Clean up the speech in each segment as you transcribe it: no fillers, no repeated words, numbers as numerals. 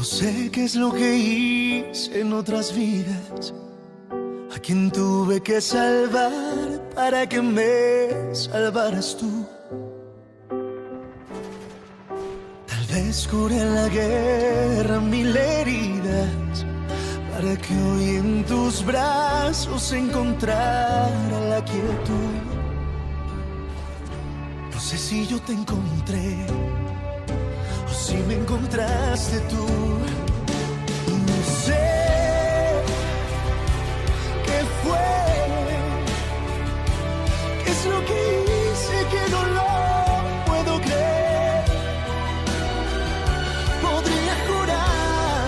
No sé qué es lo que hice en otras vidas, a quien tuve que salvar para que me salvaras tú. Tal vez curé en la guerra mil heridas, para que hoy en tus brazos encontrara la quietud. No sé si yo te encontré o si me encontraste tú. No sé qué fue, qué es lo que hice que no lo puedo creer. Podría jurar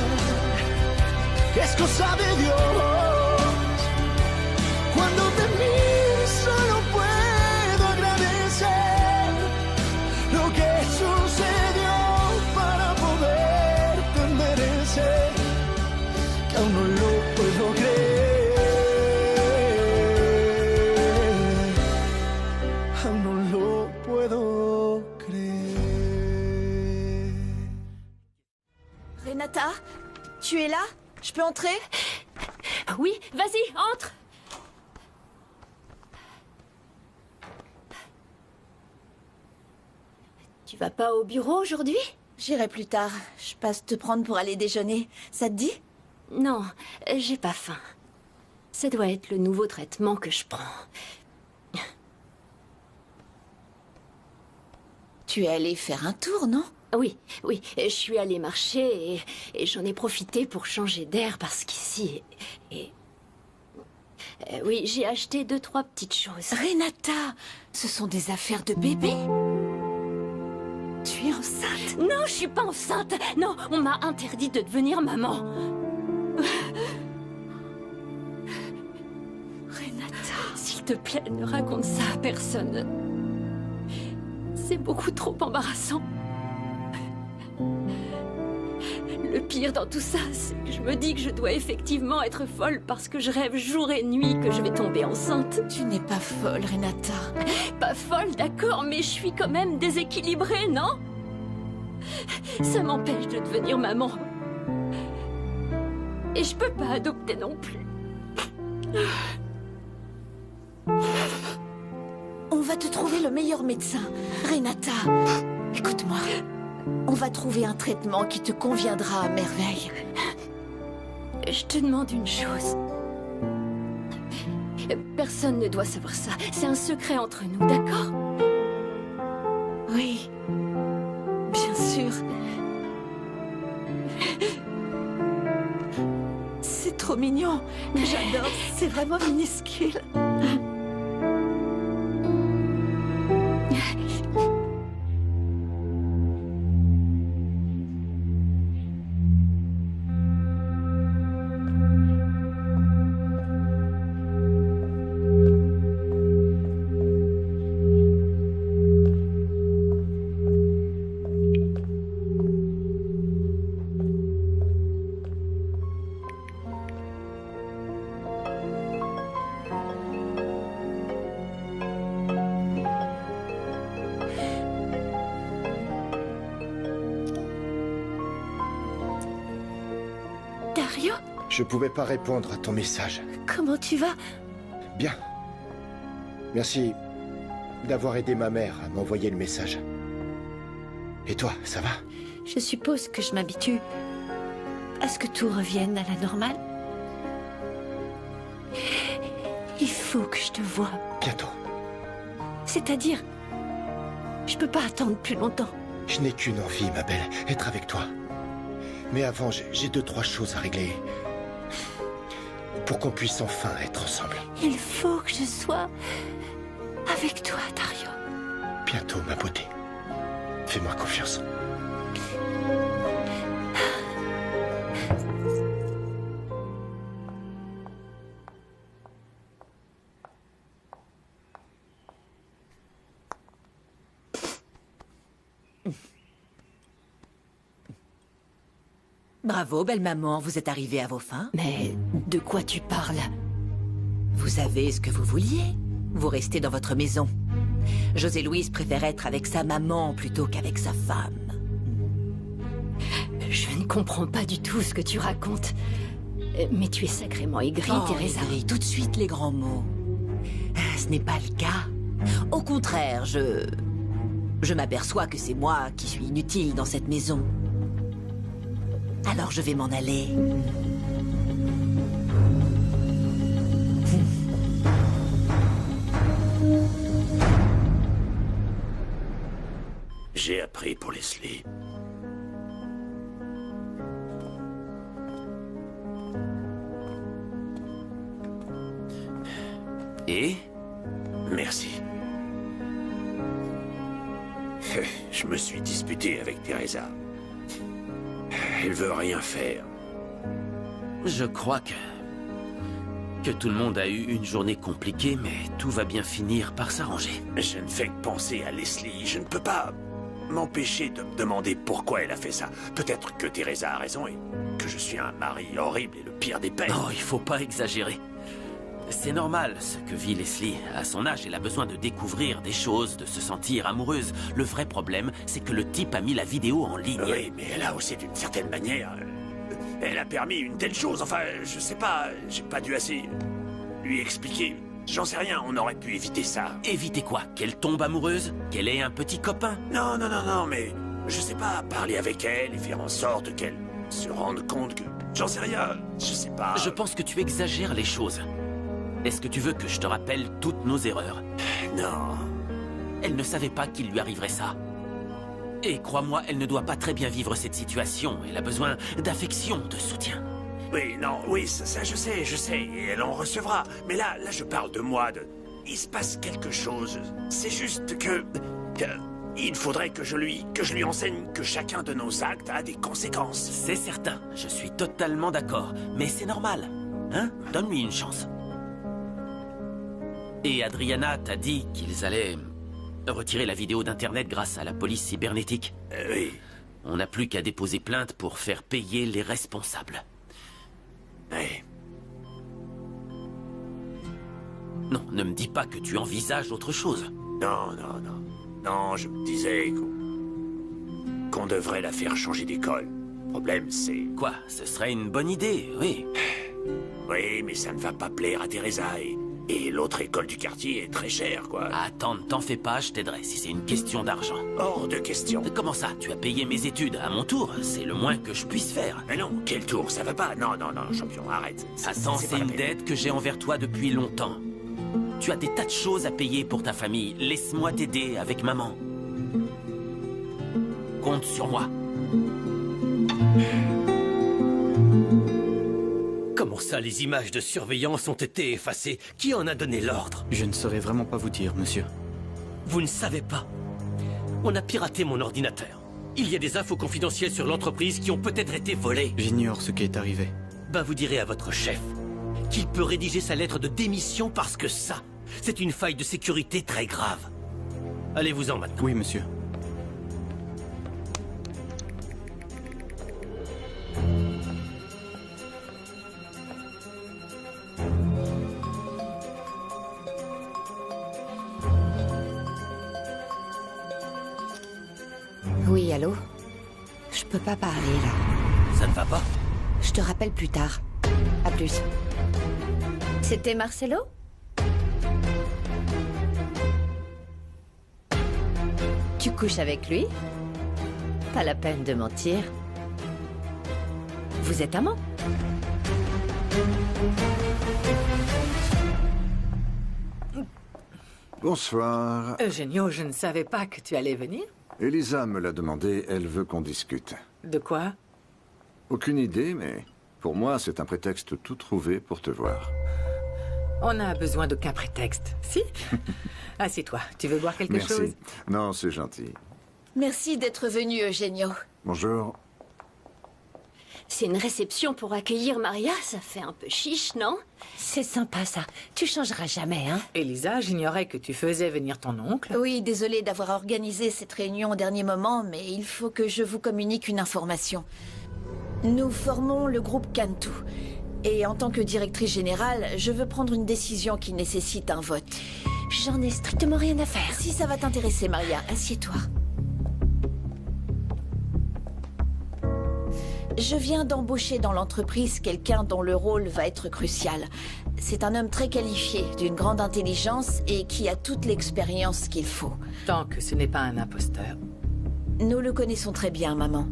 que es cosa de Dios. Cuando te miro solo puedo agradecer lo que sucedió para poderte merecer, que aún no lo puedo creer, aún no lo puedo creer. Renata, tu es là? Je peux entrer? Oui, vas-y, entre. Tu vas pas au bureau aujourd'hui? J'irai plus tard. Je passe te prendre pour aller déjeuner. Ça te dit? Non, j'ai pas faim. Ça doit être le nouveau traitement que je prends. Tu es allée faire un tour, non? Oui, je suis allée marcher et j'en ai profité pour changer d'air parce qu'ici... oui, j'ai acheté 2-3 petites choses. Renata, ce sont des affaires de bébé. Tu es enceinte? Non, je suis pas enceinte. Non, on m'a interdit de devenir maman. Renata, s'il te plaît, ne raconte ça à personne. C'est beaucoup trop embarrassant. Le pire dans tout ça, c'est que je me dis que je dois effectivement être folle parce que je rêve jour et nuit que je vais tomber enceinte. tu n'es pas folle, Renata. Pas folle, d'accord, mais je suis quand même déséquilibrée, non? Ça m'empêche de devenir maman. Et je peux pas adopter non plus. On va te trouver le meilleur médecin. Renata, écoute-moi. On va trouver un traitement qui te conviendra à merveille. Je te demande une chose. Personne ne doit savoir ça. C'est un secret entre nous, d'accord? Oui, bien sûr. C'est trop mignon. J'adore. C'est vraiment minuscule. Dario, Je pouvais pas répondre à ton message. comment tu vas? Bien. Merci d'avoir aidé ma mère à m'envoyer le message. Et toi, ça va? Je suppose que je m'habitue à ce que tout revienne à la normale. Il faut que je te voie. Bientôt. C'est-à-dire, je peux pas attendre plus longtemps. Je n'ai qu'une envie, ma belle, être avec toi. Mais avant, j'ai 2-3 choses à régler. Pour qu'on puisse enfin être ensemble. Il faut que je sois avec toi, Dario. Bientôt, ma beauté. Fais-moi confiance. Bravo, belle maman, vous êtes arrivée à vos fins. Mais de quoi tu parles? Vous avez ce que vous vouliez. Vous restez dans votre maison. José-Louise préfère être avec sa maman plutôt qu'avec sa femme. Je ne comprends pas du tout ce que tu racontes. Mais tu es sacrément aigrie, Teresa. Aigrie, tout de suite les grands mots. Ce n'est pas le cas. Au contraire, je m'aperçois que c'est moi qui suis inutile dans cette maison. Alors je vais m'en aller. J'ai appris pour Leslie. Et? Merci. Je me suis disputé avec Teresa. Elle veut rien faire. Je crois que tout le monde a eu une journée compliquée, mais tout va bien finir par s'arranger. Je ne fais que penser à Leslie. Je ne peux pas m'empêcher de me demander pourquoi elle a fait ça. Peut-être que Teresa a raison et que je suis un mari horrible et le pire des pères. Non, il faut pas exagérer. C'est normal, ce que vit Leslie. À son âge, elle a besoin de découvrir des choses, de se sentir amoureuse. Le vrai problème, c'est que le type a mis la vidéo en ligne. Oui, mais elle a aussi, d'une certaine manière... Elle a permis une telle chose. Enfin, je sais pas, j'ai pas dû assez lui expliquer. J'en sais rien, on aurait pu éviter ça. Éviter quoi? Qu'elle tombe amoureuse? Qu'elle ait un petit copain? Non, mais... Je sais pas, parler avec elle et faire en sorte qu'elle se rende compte que... J'en sais rien, je sais pas... Je pense que tu exagères les choses. Est-ce que tu veux que je te rappelle toutes nos erreurs? Non. Elle ne savait pas qu'il lui arriverait ça. Et crois-moi, elle ne doit pas très bien vivre cette situation. Elle a besoin d'affection, de soutien. Oui, ça je sais, et elle en recevra. Mais là je parle de moi, il se passe quelque chose. C'est juste que il faudrait que je lui enseigne que chacun de nos actes a des conséquences. C'est certain, je suis totalement d'accord. Mais c'est normal, hein? Donne-lui une chance. Et Adriana t'a dit qu'ils allaient retirer la vidéo d'Internet grâce à la police cybernétique. Oui. On n'a plus qu'à déposer plainte pour faire payer les responsables. Oui. Non, ne me dis pas que tu envisages autre chose. Non, je me disais qu'on devrait la faire changer d'école. Le problème, c'est... Quoi? Ce serait une bonne idée, oui. Oui, mais ça ne va pas plaire à Teresa et l'autre école du quartier est très chère, quoi. Attends, ne t'en fais pas, je t'aiderai si c'est une question d'argent. Hors de question. Comment ça? Tu as payé mes études à mon tour? C'est le moins que je puisse faire. Mais non, quel tour? Ça va pas. Non, champion, arrête. Attends, c'est une dette que j'ai envers toi depuis longtemps. Tu as des tas de choses à payer pour ta famille. Laisse-moi t'aider avec maman. Compte sur moi. Comment ça, les images de surveillance ont été effacées? Qui en a donné l'ordre? Je ne saurais vraiment pas vous dire, monsieur. Vous ne savez pas. On a piraté mon ordinateur. Il y a des infos confidentielles sur l'entreprise qui ont peut-être été volées. J'ignore ce qui est arrivé. Ben, vous direz à votre chef qu'il peut rédiger sa lettre de démission parce que ça, c'est une faille de sécurité très grave. Allez-vous-en maintenant. Oui, monsieur. Oui, allô? Je peux pas parler, là. Ça ne va pas? Je te rappelle plus tard. À plus. C'était Marcelo? Tu couches avec lui? Pas la peine de mentir. Vous êtes amants? Bonsoir. Eugenio, je ne savais pas que tu allais venir. Elisa me l'a demandé, elle veut qu'on discute. De quoi? Aucune idée, mais pour moi, c'est un prétexte tout trouvé pour te voir. On n'a besoin d'aucun prétexte, si? Assieds-toi, tu veux boire quelque chose? Merci. Non, c'est gentil. Merci d'être venu, Eugenio. Bonjour. C'est une réception pour accueillir Maria, ça fait un peu chiche, non? C'est sympa ça. Tu changeras jamais, hein? Elisa, j'ignorais que tu faisais venir ton oncle. Oui, désolée d'avoir organisé cette réunion au dernier moment, mais il faut que je vous communique une information. Nous formons le groupe Cantu. Et en tant que directrice générale, je veux prendre une décision qui nécessite un vote. J'en ai strictement rien à faire. Si ça va t'intéresser, Maria, assieds-toi. Je viens d'embaucher dans l'entreprise quelqu'un dont le rôle va être crucial. C'est un homme très qualifié, d'une grande intelligence et qui a toute l'expérience qu'il faut. Tant que ce n'est pas un imposteur. Nous le connaissons très bien, maman.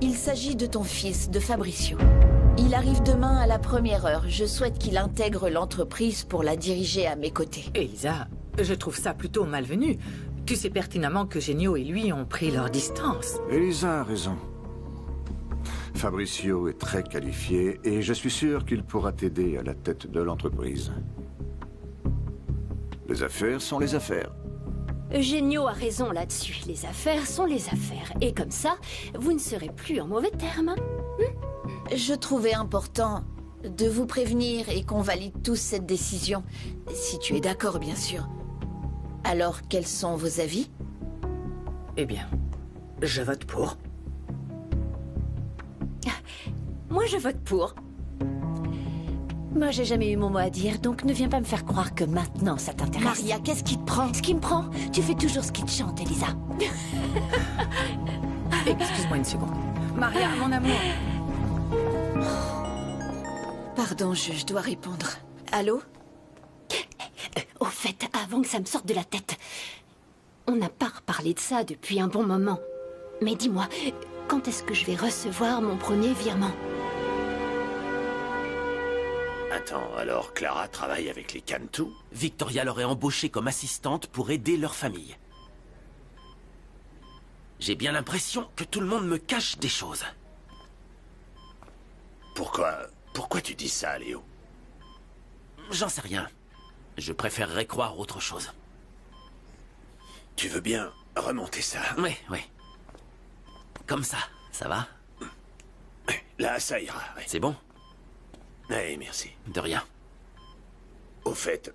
Il s'agit de ton fils, de Fabricio. Il arrive demain à la première heure. Je souhaite qu'il intègre l'entreprise pour la diriger à mes côtés. Elisa, je trouve ça plutôt malvenu. Tu sais pertinemment que Genio et lui ont pris leur distance. Elisa a raison. Fabricio est très qualifié et je suis sûr qu'il pourra t'aider à la tête de l'entreprise. Les affaires sont les affaires. Genio a raison là-dessus. Les affaires sont les affaires. Et comme ça, vous ne serez plus en mauvais termes. Je trouvais important de vous prévenir et qu'on valide tous cette décision. Si tu es d'accord, bien sûr. Alors, quels sont vos avis? Eh bien, je vote pour. Moi, je vote pour. Moi, j'ai jamais eu mon mot à dire, donc ne viens pas me faire croire que maintenant ça t'intéresse. Maria, qu'est-ce qui te prend? Ce qui me prend? Tu fais toujours ce qui te chante, Elisa. Excuse-moi une seconde. Maria, mon amour. Pardon, je dois répondre. Allô? Au fait, avant que ça me sorte de la tête, on n'a pas reparlé de ça depuis un bon moment. Mais dis-moi, quand est-ce que je vais recevoir mon premier virement? Attends, alors Clara travaille avec les Cantu? Victoria l'aurait embauchée comme assistante pour aider leur famille. J'ai bien l'impression que tout le monde me cache des choses. Pourquoi tu dis ça, Léo? J'en sais rien. Je préférerais croire autre chose. Tu veux bien remonter ça? Oui. Comme ça va? Là, ça ira. Ouais. C'est bon? Oui, merci. De rien. Au fait,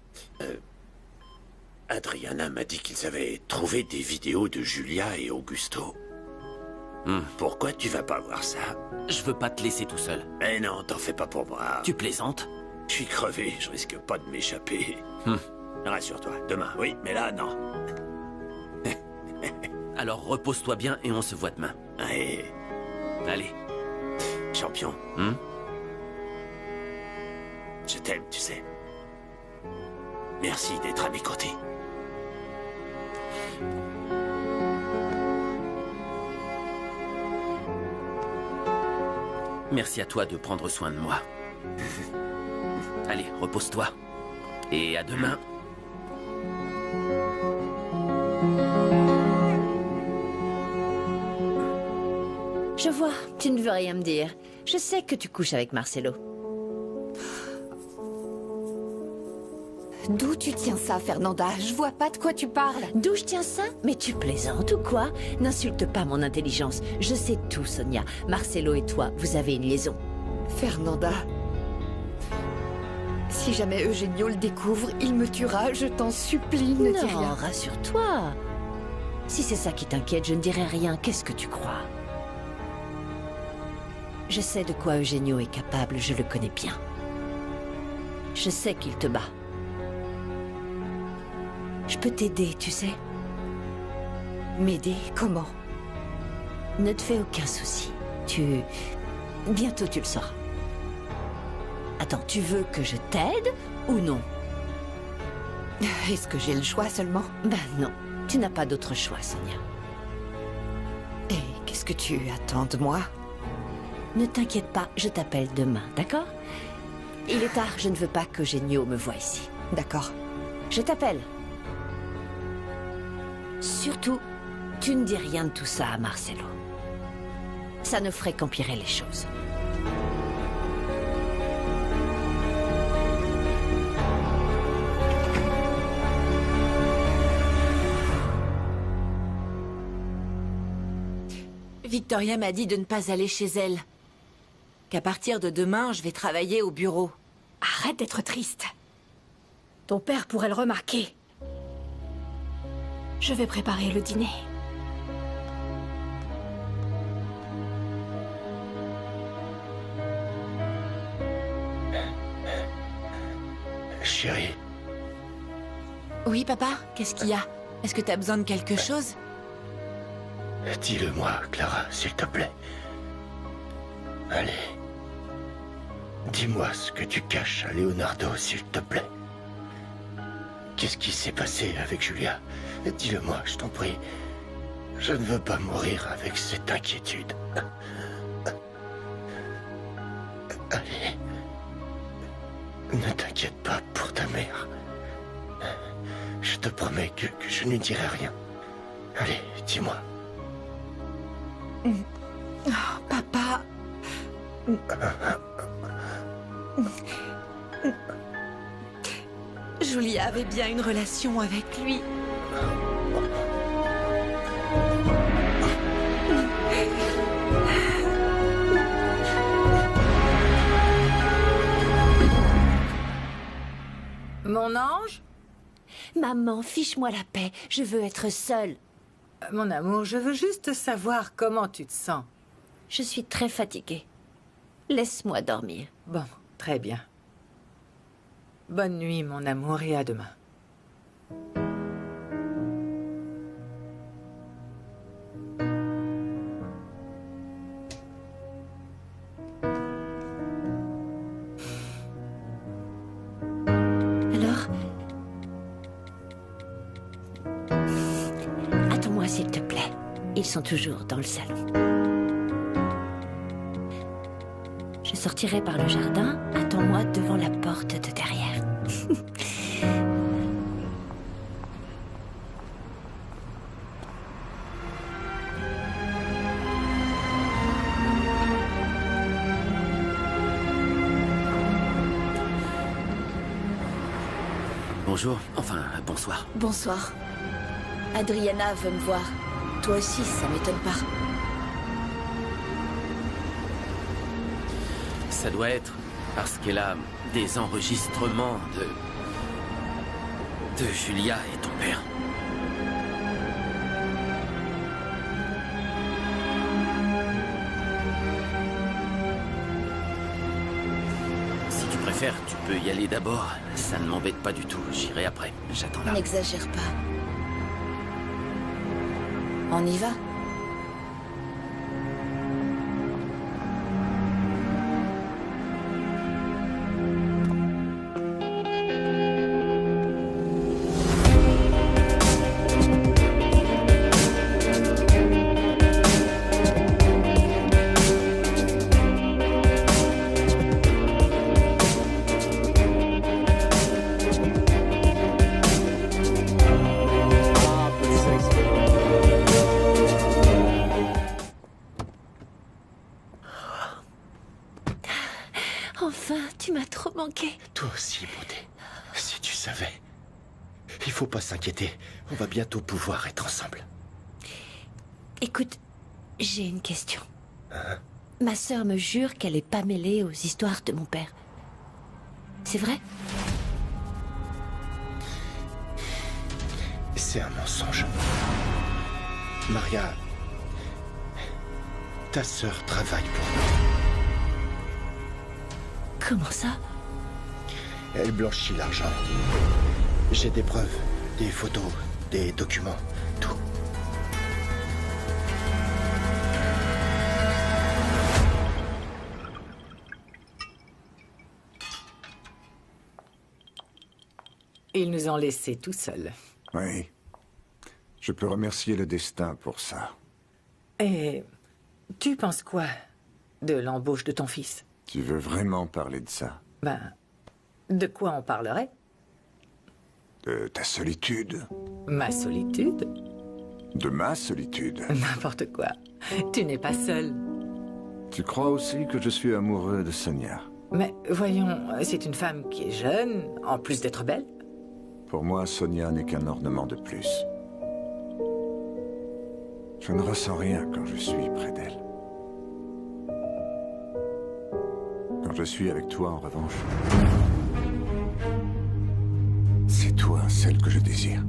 Adriana m'a dit qu'ils avaient trouvé des vidéos de Julia et Augusto. Pourquoi tu vas pas voir ça? Je veux pas te laisser tout seul. Eh non, t'en fais pas pour moi. Tu plaisantes? Je suis crevé, je risque pas de m'échapper. Rassure-toi, demain, oui, mais là, non. Alors repose-toi bien et on se voit demain. Ouais. Allez. Champion. Je t'aime, tu sais. Merci d'être à mes côtés. Merci à toi de prendre soin de moi. Allez, repose-toi. Et à demain. Je vois, tu ne veux rien me dire. Je sais que tu couches avec Marcelo. D'où tu tiens ça, Fernanda? Je vois pas de quoi tu parles. D'où je tiens ça? Mais tu plaisantes ou quoi? N'insulte pas mon intelligence. Je sais tout, Sonia. Marcelo et toi, vous avez une liaison. Fernanda... Si jamais Eugenio le découvre, il me tuera. Je t'en supplie, ne dis rien. Non, rassure-toi. Si c'est ça qui t'inquiète, je ne dirai rien. Qu'est-ce que tu crois? Je sais de quoi Eugenio est capable, je le connais bien. Je sais qu'il te bat. Je peux t'aider, tu sais. M'aider? Comment? Ne te fais aucun souci. Bientôt tu le sauras. Attends, tu veux que je t'aide ou non? Est-ce que j'ai le choix seulement? Ben non, tu n'as pas d'autre choix, Sonia. Et qu'est-ce que tu attends de moi? Ne t'inquiète pas, je t'appelle demain, d'accord? Il est tard, je ne veux pas que Genio me voie ici. D'accord. Je t'appelle. Surtout, tu ne dis rien de tout ça à Marcelo. Ça ne ferait qu'empirer les choses. Victoria m'a dit de ne pas aller chez elle. Qu'à partir de demain, je vais travailler au bureau. Arrête d'être triste. Ton père pourrait le remarquer. Je vais préparer le dîner. Chérie. Oui, papa? Qu'est-ce qu'il y a? Est-ce que t'as besoin de quelque chose? Dis-le-moi, Clara, s'il te plaît. Allez. Dis-moi ce que tu caches à Leonardo, s'il te plaît. Qu'est-ce qui s'est passé avec Julia? Dis-le-moi, je t'en prie. Je ne veux pas mourir avec cette inquiétude. Allez. Ne t'inquiète pas pour ta mère. Je te promets que je ne lui dirai rien. Allez, dis-moi. Oh, papa. Julia avait bien une relation avec lui. Mon ange? Maman, fiche-moi la paix. Je veux être seule. Mon amour, je veux juste savoir comment tu te sens. Je suis très fatiguée. Laisse-moi dormir. Bon, très bien. Bonne nuit, mon amour, et à demain. Alors? Attends-moi, s'il te plaît. Ils sont toujours dans le salon. Je sortirai par le jardin. Attends-moi devant la porte de derrière. Bonjour, enfin, bonsoir. Bonsoir. Adriana veut me voir. Toi aussi, ça m'étonne pas. Ça doit être parce qu'elle a des enregistrements de Julia et ton père. Si tu préfères, tu peux y aller d'abord. Ça ne m'embête pas du tout. J'irai après. J'attends là. N'exagère pas. On y va? Enfin, tu m'as trop manqué. Toi aussi, beauté. Si tu savais. Il faut pas s'inquiéter. On va bientôt pouvoir être ensemble. Écoute, j'ai une question. Hein? Ma sœur me jure qu'elle est pas mêlée aux histoires de mon père. C'est vrai? C'est un mensonge. Maria, ta sœur travaille pour nous. Comment ça? Elle blanchit l'argent. J'ai des preuves, des photos, des documents, tout. Ils nous ont laissés tout seuls. Oui. Je peux remercier le destin pour ça. Et tu penses quoi de l'embauche de ton fils? Tu veux vraiment parler de ça? Ben, de quoi on parlerait? De ta solitude? Ma solitude? De ma solitude? N'importe quoi. Tu n'es pas seul. Tu crois aussi que je suis amoureux de Sonia? Mais voyons, c'est une femme qui est jeune, en plus d'être belle. Pour moi, Sonia n'est qu'un ornement de plus. Je ne ressens rien quand je suis près d'elle. Quand je suis avec toi, en revanche, c'est toi celle que je désire.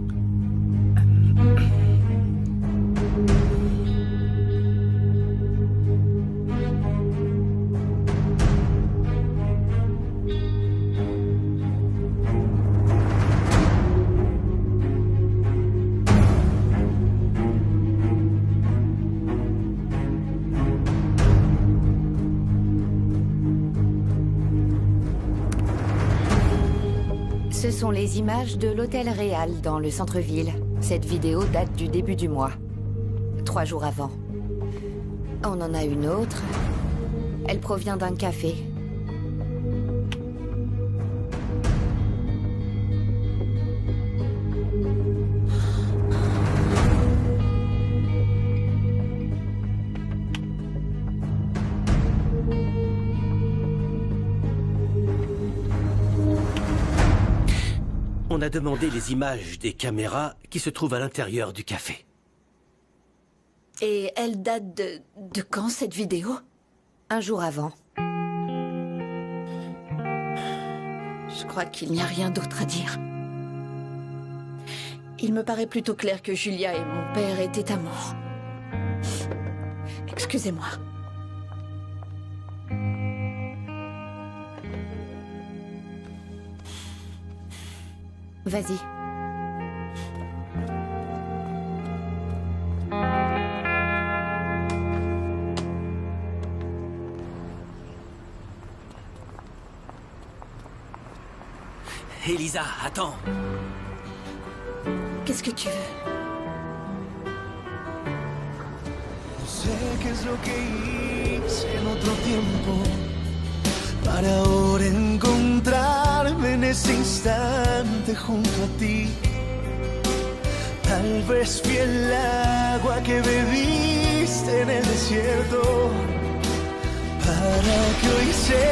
Ce sont les images de l'hôtel Réal dans le centre-ville. Cette vidéo date du début du mois. 3 jours avant. On en a une autre. Elle provient d'un café. On a demandé les images des caméras qui se trouvent à l'intérieur du café. Et elle date de quand, cette vidéo? 1 jour avant. Je crois qu'il n'y a rien d'autre à dire. Il me paraît plutôt clair que Julia et mon père étaient amoureux. Excusez-moi. Vas-y. Elisa, attends. Qu'est-ce que tu veux? No sé qué es lo que hice en otro tiempo para ahora encontrarme en ese instante junto a ti. Tal vez fui el agua que bebiste en el desierto para que hoy sea